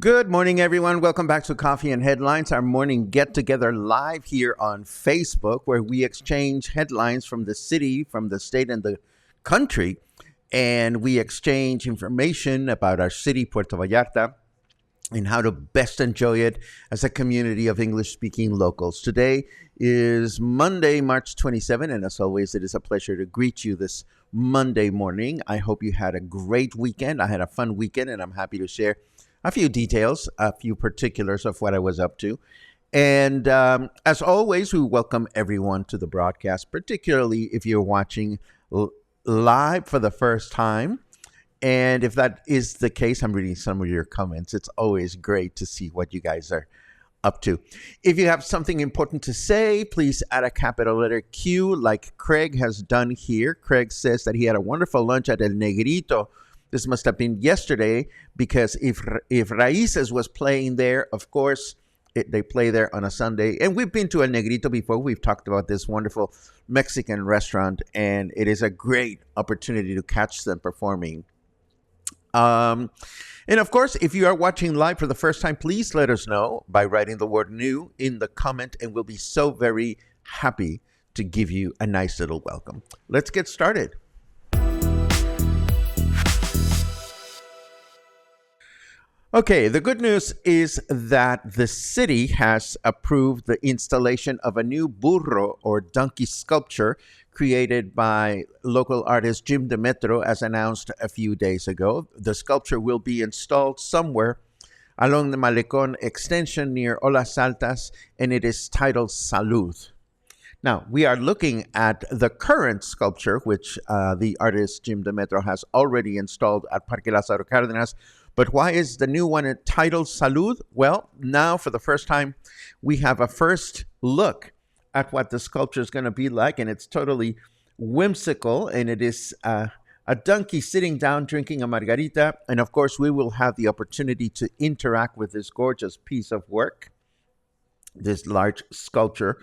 Good morning, everyone. Welcome back to Coffee and Headlines, our morning get-together live here on Facebook, where we exchange headlines from the city, from the state, and the country, and we exchange information about our city, Puerto Vallarta, and how to best enjoy it as a community of English-speaking locals. Today is Monday, March 27, and as always, it is a pleasure to greet you this Monday morning. I hope you had a great weekend. I had a fun weekend, and I'm happy to share a few details, a few particulars of what I was up to. And as always, we welcome everyone to the broadcast, particularly if you're watching live for the first time. And if that is the case, I'm reading some of your comments. It's always great to see what you guys are up to. If you have something important to say, please add a capital letter Q like Craig has done here. Craig says that he had a wonderful lunch at El Negrito. This must have been yesterday, because if Raíces was playing there, of course, they play there on a Sunday. And we've been to El Negrito before. We've talked about this wonderful Mexican restaurant, and it is a great opportunity to catch them performing. And of course, if you are watching live for the first time, please let us know by writing the word new in the comment, and we'll be so very happy to give you a nice little welcome. Let's get started. Okay, the good news is that the city has approved the installation of a new burro or donkey sculpture created by local artist Jim Demetro, as announced a few days ago. The sculpture will be installed somewhere along the Malecón extension near Olas Altas, and it is titled Salud. Now, we are looking at the current sculpture, which the artist Jim Demetro has already installed at Parque Lázaro Cárdenas. But why is the new one titled Salud? Well, now for the first time, we have a first look at what the sculpture is going to be like, and it's totally whimsical, and it is a donkey sitting down drinking a margarita, and of course, we will have the opportunity to interact with this gorgeous piece of work, this large sculpture.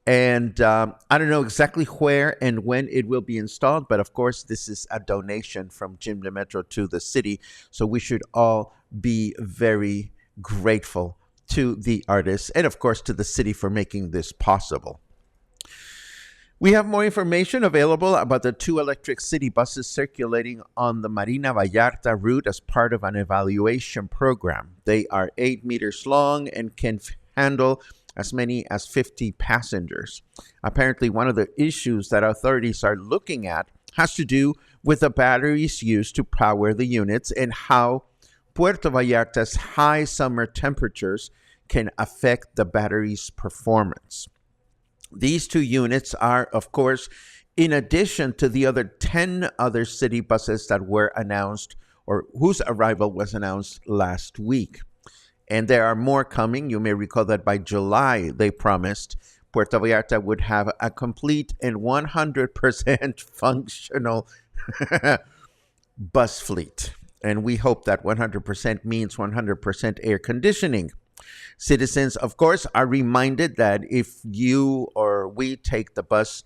And I don't know exactly where and when it will be installed, but of course, this is a donation from Jim Demetro to the city. So we should all be very grateful to the artist and, of course, to the city for making this possible. We have more information available about the 2 electric city buses circulating on the Marina Vallarta route as part of an evaluation program. They are 8 meters long and can handle as many as 50 passengers. Apparently, one of the issues that authorities are looking at has to do with the batteries used to power the units and how Puerto Vallarta's high summer temperatures can affect the battery's performance. These 2 units are, of course, in addition to the other 10 other city buses that were announced or whose arrival was announced last week. And there are more coming. You may recall that by July, they promised Puerto Vallarta would have a complete and 100% functional bus fleet. And we hope that 100% means 100% air conditioning. Citizens, of course, are reminded that if you or we take the bus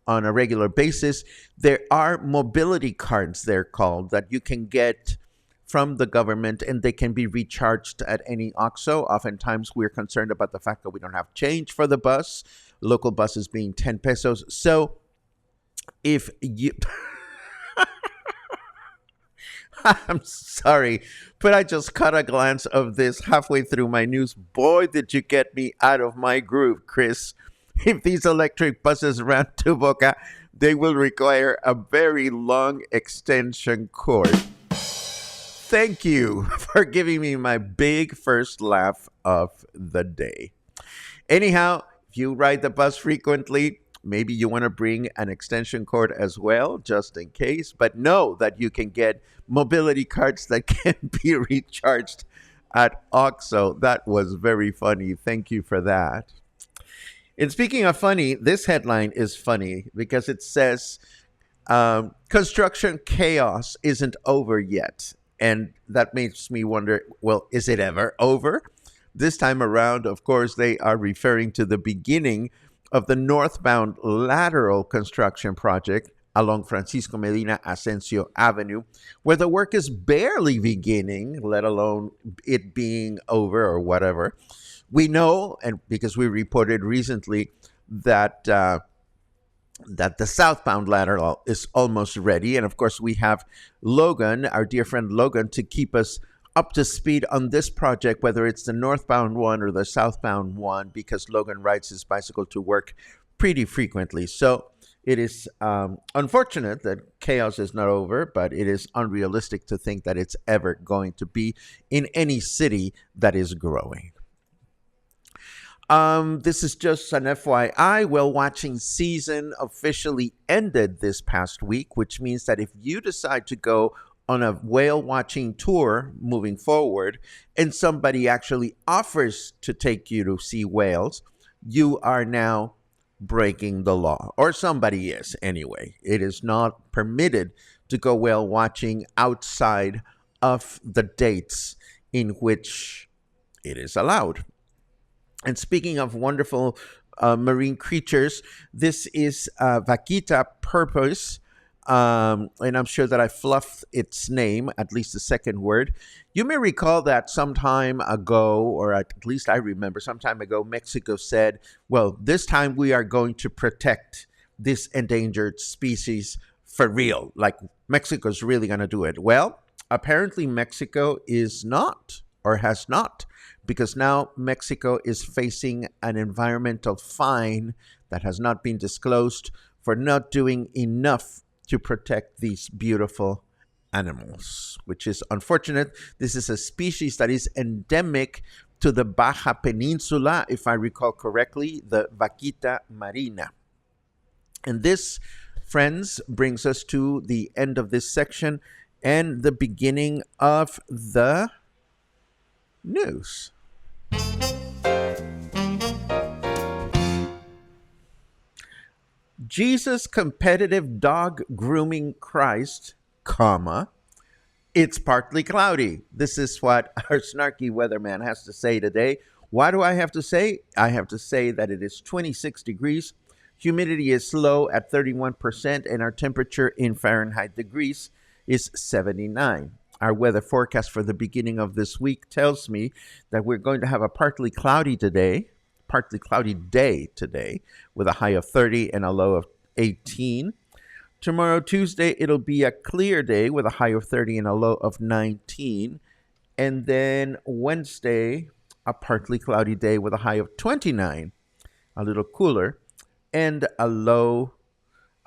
on a regular basis, there are mobility cards, they're called, that you can get from the government, and they can be recharged at any OXXO. Oftentimes, we're concerned about the fact that we don't have change for the bus, local buses being 10 pesos. So if you... I'm sorry, but I just caught a glance of this halfway through my news. Boy, did you get me out of my groove, Chris. If these electric buses ran to Boca, they will require a very long extension cord. Thank you for giving me my big first laugh of the day. Anyhow, if you ride the bus frequently, maybe you want to bring an extension cord as well, just in case. But know that you can get mobility cards that can be recharged at OXXO. That was very funny. Thank you for that. And speaking of funny, this headline is funny because it says construction chaos isn't over yet. And that makes me wonder, well, is it ever over? This time around, of course, they are referring to the beginning of the northbound lateral construction project along Francisco Medina Asensio Avenue, where the work is barely beginning, let alone it being over or whatever. We know, and because we reported recently, that that the southbound lateral is almost ready. And of course, we have Logan, our dear friend Logan, to keep us up to speed on this project, whether it's the northbound one or the southbound one, because Logan rides his bicycle to work pretty frequently. So it is unfortunate that chaos is not over, but it is unrealistic to think that it's ever going to be in any city that is growing. This is just an FYI. Whale watching season officially ended this past week, which means that if you decide to go on a whale watching tour moving forward and somebody actually offers to take you to see whales, you are now breaking the law, or somebody is anyway. It is not permitted to go whale watching outside of the dates in which it is allowed. And speaking of wonderful marine creatures, this is Vaquita purpose, and I'm sure that I fluffed its name, at least the second word. You may recall that some time ago, or at least I remember some time ago, Mexico said, well, this time we are going to protect this endangered species for real. Like Mexico's really going to do it. Well, apparently Mexico is not, or has not, because now Mexico is facing an environmental fine that has not been disclosed for not doing enough to protect these beautiful animals, which is unfortunate. This is a species that is endemic to the Baja Peninsula, if I recall correctly, the Vaquita marina. And this, friends, brings us to the end of this section and the beginning of the news. Jesus competitive dog grooming Christ, comma, it's partly cloudy. This is what our snarky weatherman has to say today. Why do I have to say? I have to say that it is 26 degrees. Humidity is low at 31%, and our temperature in Fahrenheit degrees is 79. Our weather forecast for the beginning of this week tells me that we're going to have a partly cloudy day today, with a high of 30 and a low of 18. Tomorrow, Tuesday, it'll be a clear day with a high of 30 and a low of 19. And then Wednesday, a partly cloudy day with a high of 29, a little cooler, and a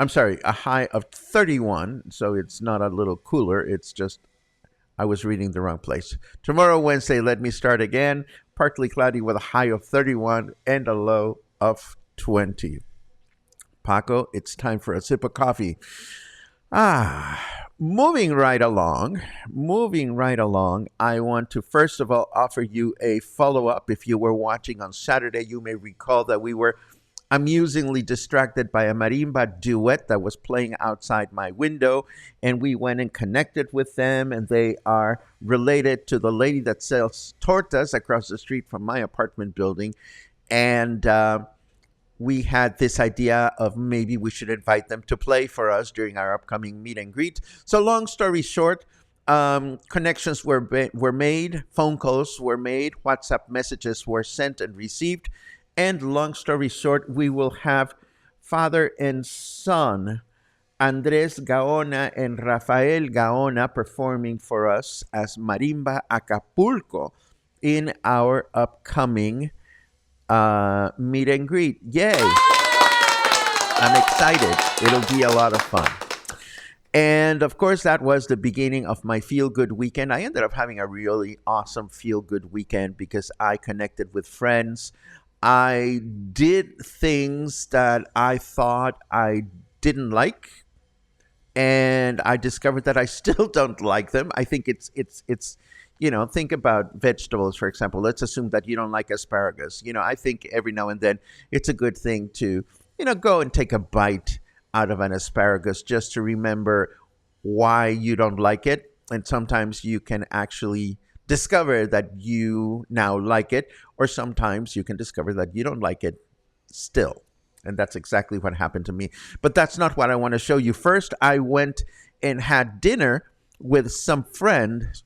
high of 31. So it's not a little cooler, it's just I was reading the wrong place. Tomorrow, Wednesday, let me start again. Partly cloudy with a high of 31 and a low of 20. Paco, it's time for a sip of coffee. Moving right along, I want to first of all offer you a follow-up. If you were watching on Saturday, you may recall that we were amusingly distracted by a marimba duet that was playing outside my window. And we went and connected with them. And they are related to the lady that sells tortas across the street from my apartment building. And we had this idea of maybe we should invite them to play for us during our upcoming meet and greet. So, long story short, connections were made, phone calls were made, WhatsApp messages were sent and received, and long story short, we will have father and son, Andres Gaona and Rafael Gaona, performing for us as Marimba Acapulco in our upcoming meet and greet. Yay! I'm excited. It'll be a lot of fun. And of course, that was the beginning of my feel good weekend. I ended up having a really awesome feel good weekend because I connected with friends. I did things that I thought I didn't like, and I discovered that I still don't like them. I think it's think about vegetables, for example. Let's assume that you don't like asparagus. I think every now and then it's a good thing to go and take a bite out of an asparagus just to remember why you don't like it. And sometimes you can actually discover that you now like it, or sometimes you can discover that you don't like it still. And that's exactly what happened to me. But that's not what I want to show you. First, I went and had dinner with some friends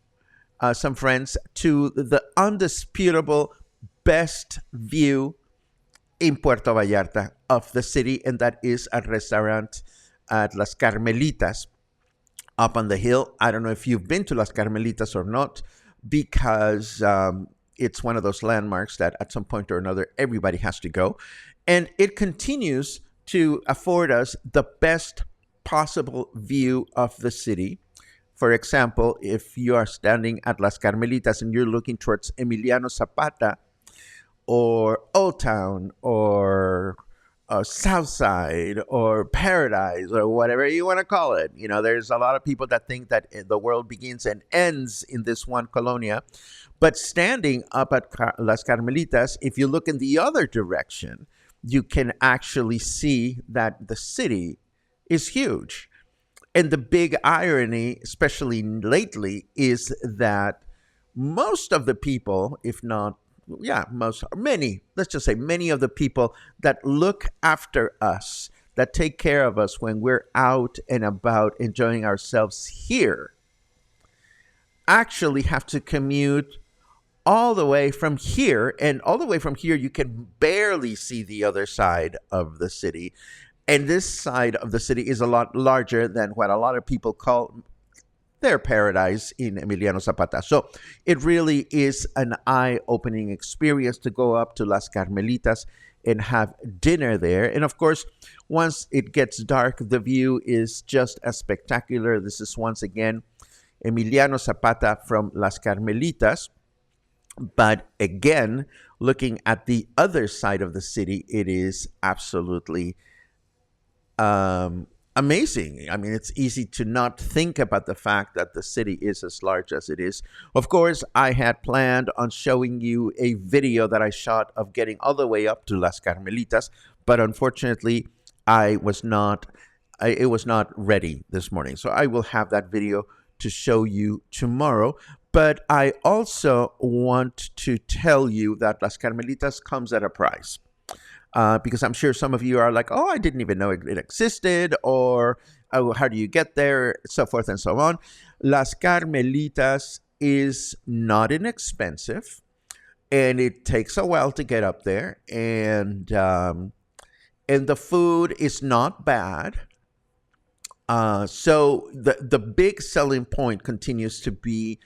to the undisputable best view in Puerto Vallarta of the city, and that is a restaurant at Las Carmelitas up on the hill. I don't know if you've been to Las Carmelitas or not, because it's one of those landmarks that at some point or another everybody has to go. And it continues to afford us the best possible view of the city. For example, if you are standing at Las Carmelitas and you're looking towards Emiliano Zapata or Old Town or Southside or Paradise or whatever you want to call it, there's a lot of people that think that the world begins and ends in this one colonia. But standing up at Las Carmelitas, if you look in the other direction, you can actually see that the city is huge. And the big irony, especially lately, is that most of the people, if not, let's just say many of the people that look after us, that take care of us when we're out and about enjoying ourselves here, actually have to commute all the way from here. And all the way from here, you can barely see the other side of the city. And this side of the city is a lot larger than what a lot of people call their paradise in Emiliano Zapata. So it really is an eye-opening experience to go up to Las Carmelitas and have dinner there. And of course, once it gets dark, the view is just as spectacular. This is once again Emiliano Zapata from Las Carmelitas. But again, looking at the other side of the city, it is absolutely amazing. I mean, it's easy to not think about the fact that the city is as large as it is. Of course, I had planned on showing you a video that I shot of getting all the way up to Las Carmelitas, but unfortunately, it was not ready this morning. So I will have that video to show you tomorrow. But I also want to tell you that Las Carmelitas comes at a price. Because I'm sure some of you are like, oh, I didn't even know it existed, or oh, how do you get there, so forth and so on. Las Carmelitas is not inexpensive, and it takes a while to get up there, and the food is not bad. So the big selling point continues to be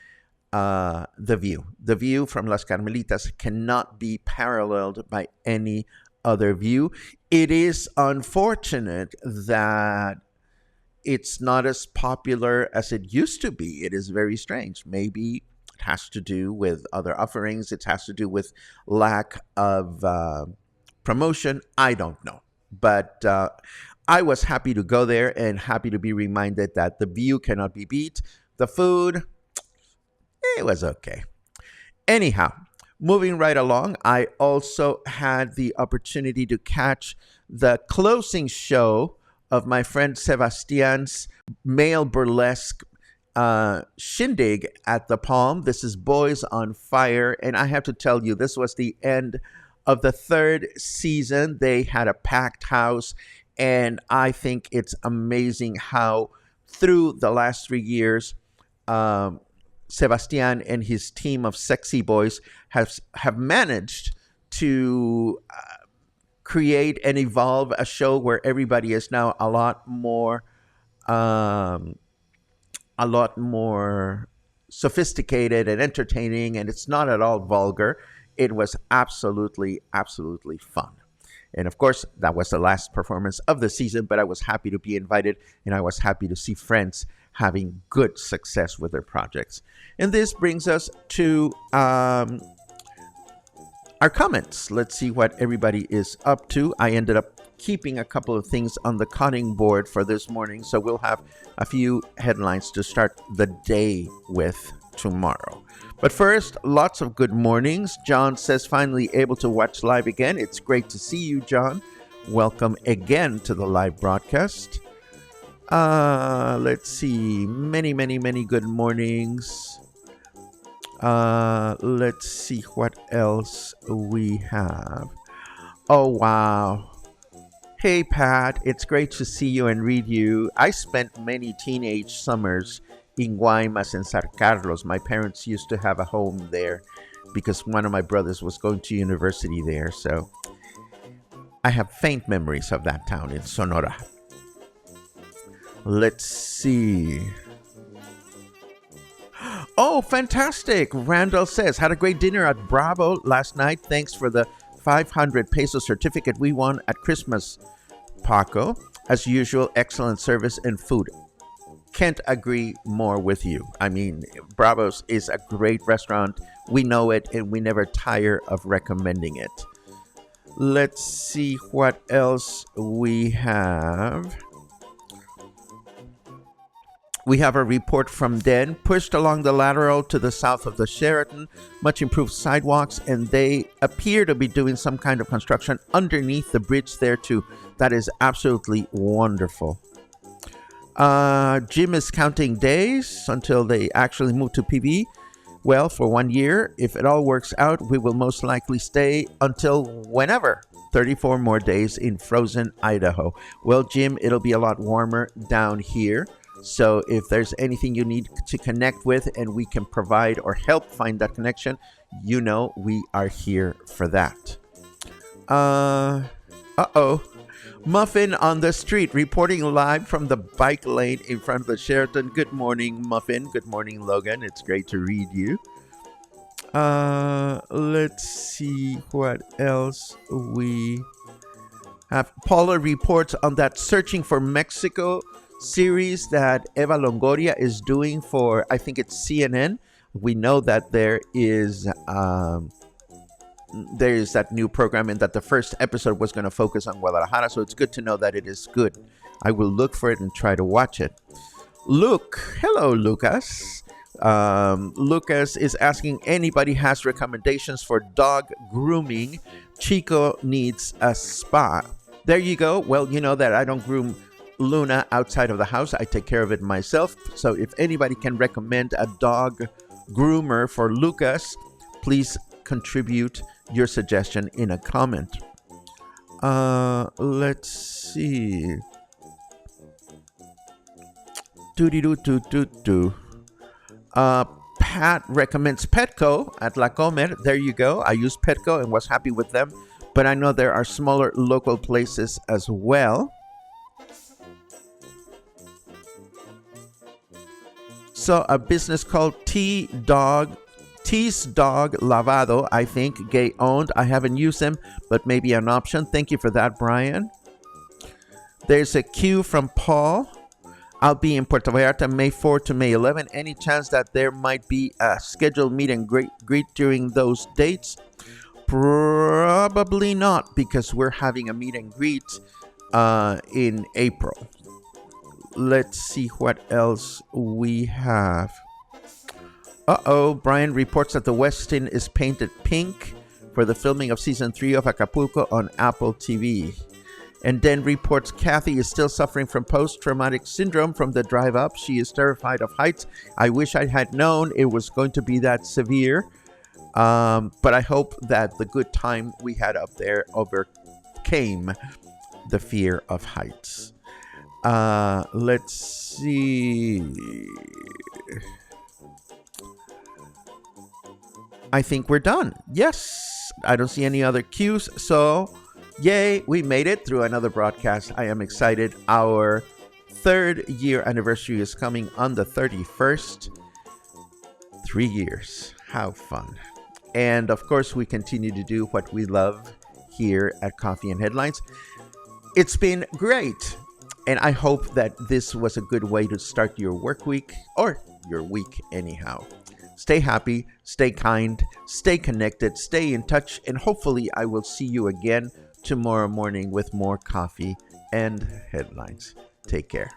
the view. The view from Las Carmelitas cannot be paralleled by any other view. It is unfortunate that it's not as popular as it used to be. It is very strange. Maybe it has to do with other offerings. It has to do with lack of promotion. I don't know. But I was happy to go there and happy to be reminded that the view cannot be beat. The food, it was okay. Anyhow, Moving right along, I also had the opportunity to catch the closing show of my friend Sebastian's male burlesque shindig at the Palm. This is Boys on Fire. And I have to tell you, this was the end of the third season. They had a packed house. And I think it's amazing how through the last 3 years, Sebastian and his team of sexy boys have managed to create and evolve a show where everybody is now um, a lot more sophisticated and entertaining, and it's not at all vulgar. It was absolutely, absolutely fun. And of course, that was the last performance of the season, but I was happy to be invited and I was happy to see friends having good success with their projects. And this brings us to our comments. Let's see what everybody is up to. I ended up keeping a couple of things on the cutting board for this morning, so we'll have a few headlines to start the day with tomorrow. But first, lots of good mornings. John says, finally able to watch live again. It's great to see you, John. Welcome again to the live broadcast. Let's see. Many, many, many good mornings. Let's see what else we have. Oh, wow. Hey, Pat. It's great to see you and read you. I spent many teenage summers in Guaymas and San Carlos. My parents used to have a home there because one of my brothers was going to university there. So I have faint memories of that town in Sonora. Let's see. Oh, fantastic. Randall says, had a great dinner at Bravo last night. Thanks for the 500 peso certificate we won at Christmas, Paco. As usual, excellent service and food. Can't agree more with you. I mean, Bravo's is a great restaurant. We know it and we never tire of recommending it. Let's see what else we have. We have a report from Den. Pushed along the lateral to the south of the Sheraton, much improved sidewalks, and they appear to be doing some kind of construction underneath the bridge there too. That is absolutely wonderful. Jim is counting days until they actually move to PB. Well, for 1 year, if it all works out, we will most likely stay until whenever. 34 more days in frozen Idaho. Well, Jim, it'll be a lot warmer down here. So if there's anything you need to connect with and we can provide or help find that connection, you know we are here for that. Muffin on the street, reporting live from the bike lane in front of the Sheraton. Good morning, Muffin. Good morning, Logan. It's great to read you. Let's see what else we have. Paula reports on that Searching for Mexico series that Eva Longoria is doing for, I think it's CNN. We know that there is that new program and that the first episode was going to focus on Guadalajara, so it's good to know that it is good. I will look for it and try to watch it. Hello, Lucas. Lucas is asking, anybody has recommendations for dog grooming? Chico needs a spa. There you go. Well, you know that I don't groom Luna outside of the house. I take care of it myself. So if anybody can recommend a dog groomer for Lucas, please contribute your suggestion in a comment. Let's see. Pat recommends Petco at La Comer. There you go. I use Petco and was happy with them, but I know there are smaller local places as well. So a business called T's Dog Lavado, I think, gay owned. I haven't used them, but maybe an option. Thank you for that, Brian. There's a queue from Paul. I'll be in Puerto Vallarta May 4 to May 11. Any chance that there might be a scheduled meet and greet during those dates? Probably not, because we're having a meet and greet in April. Let's see what else we have. Brian reports that the Westin is painted pink for the filming of season 3 of Acapulco on Apple TV. And then reports Kathy is still suffering from post-traumatic syndrome from the drive up. She is terrified of heights. I wish I had known it was going to be that severe. But I hope that the good time we had up there overcame the fear of heights. Let's see. I think we're done. Yes, I don't see any other cues. So, yay, we made it through another broadcast. I am excited. Our 3rd year anniversary is coming on the 31st. 3 years. How fun. And of course, we continue to do what we love here at Coffee and Headlines. It's been great. And I hope that this was a good way to start your work week, or your week anyhow. Stay happy, stay kind, stay connected, stay in touch, and hopefully I will see you again tomorrow morning with more coffee and headlines. Take care.